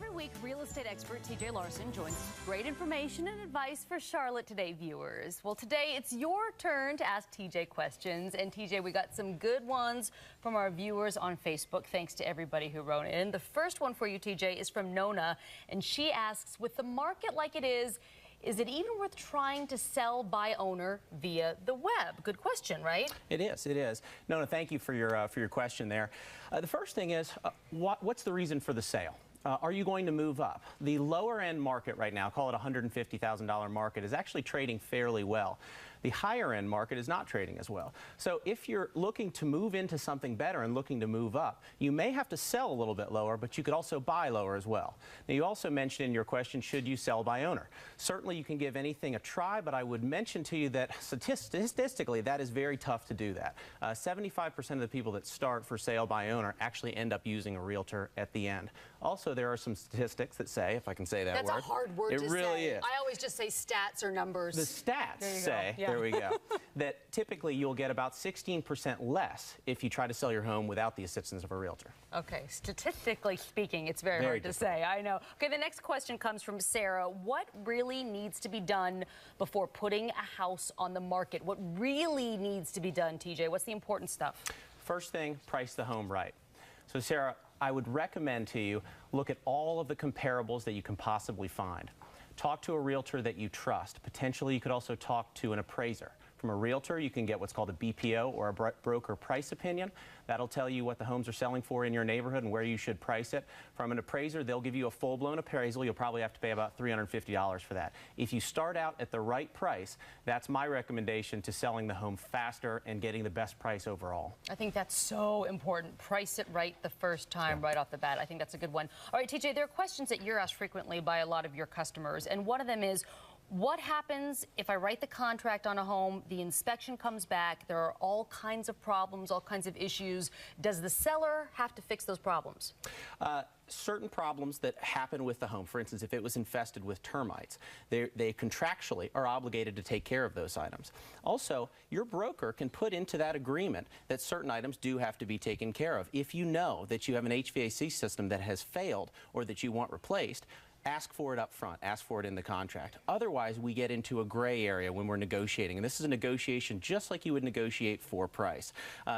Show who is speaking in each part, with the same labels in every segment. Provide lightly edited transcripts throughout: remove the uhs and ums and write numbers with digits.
Speaker 1: Every week, real estate expert TJ Larson joins us with great information and advice for Charlotte Today viewers. Well, today it's your turn to ask TJ questions. And TJ, we got some good ones from our viewers on Facebook. Thanks to everybody who wrote in. The first one for you, TJ, is from Nona. And she asks, with the market like it is it even worth trying to sell by owner via the web? Good question, right?
Speaker 2: It is. It is. Nona, thank you for your question there. The first thing is, what's the reason for the sale? Are you going to move up? The lower end market right now, call it $150,000 market, is actually trading fairly well. The higher end market is not trading as well. So if you're looking to move into something better and looking to move up, you may have to sell a little bit lower, but you could also buy lower as well. Now, you also mentioned in your question, should you sell by owner? Certainly you can give anything a try, but I would mention to you that statistically that is very tough to do that. 75% of the people that start for sale by owner actually end up using a realtor at the end. Also, there are some statistics that say, if I can say that word.
Speaker 3: That's a hard word to say.
Speaker 2: It really is.
Speaker 3: I always just say stats or numbers.
Speaker 2: The stats say, there we go, that typically you'll get about 16% less if you try to sell your home without the assistance of a realtor.
Speaker 1: Okay, statistically speaking, it's very hard to say. I know. Okay, the next question comes from Sarah. What really needs to be done before putting a house on the market? What really needs to be done, TJ? What's the important stuff?
Speaker 2: First thing, price the home right. So, Sarah, I would recommend to you, look at all of the comparables that you can possibly find. Talk to a realtor that you trust. Potentially, you could also talk to an appraiser. From a realtor, you can get what's called a BPO, or a broker price opinion. That'll tell you what the homes are selling for in your neighborhood and where you should price it. From an appraiser, they'll give you a full-blown appraisal. You'll probably have to pay about $350 for that. If you start out at the right price, that's my recommendation to selling the home faster and getting the best price overall.
Speaker 1: I think that's so important. Price it right the first time, right off the bat. I think that's a good one. All right, TJ, there are questions that you're asked frequently by a lot of your customers, and one of them is, what happens if I write the contract on a home, the inspection comes back, there are all kinds of problems, all kinds of issues? Does the seller have to fix those problems?
Speaker 2: Certain problems that happen with the home, for instance, if it was infested with termites, they contractually are obligated to take care of those items. Also, your broker can put into that agreement that certain items do have to be taken care of. If you know that you have an HVAC system that has failed or that you want replaced, ask for it up front. Ask for it in the contract. Otherwise, we get into a gray area when we're negotiating. And this is a negotiation just like you would negotiate for price.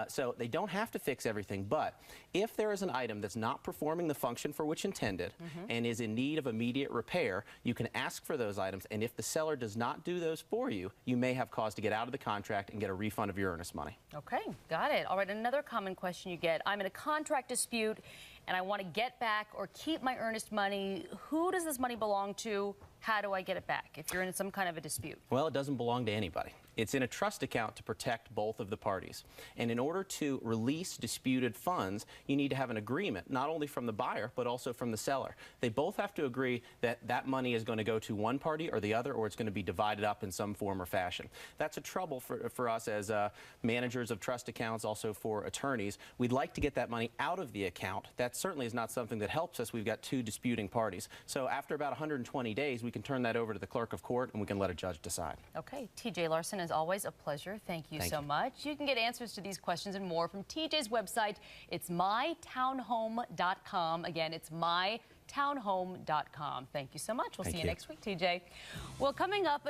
Speaker 2: So they don't have to fix everything. But if there is an item that's not performing the function for which intended and is in need of immediate repair, you can ask for those items. And if the seller does not do those for you, you may have cause to get out of the contract and get a refund of your earnest money.
Speaker 1: Okay, got it. All right, another common question you get. I'm in a contract dispute and I want to get back or keep my earnest money. Who does this money belong to? How do I get it back if you're in some kind of a dispute?
Speaker 2: Well, it doesn't belong to anybody. It's in a trust account to protect both of the parties. And in order to release disputed funds, you need to have an agreement, not only from the buyer, but also from the seller. They both have to agree that that money is going to go to one party or the other, or it's going to be divided up in some form or fashion. That's a trouble for us as managers of trust accounts, also for attorneys. We'd like to get that money out of the account. That certainly is not something that helps us. We've got two disputing parties. So after about 120 days, we can turn that over to the clerk of court and we can let a judge decide.
Speaker 1: Okay, TJ Larson, as always, a pleasure. Thank you so much. You can get answers to these questions and more from TJ's website. It's mytownhome.com. Again, it's mytownhome.com. Thank you so much. We'll see you next week, TJ. Well, coming up,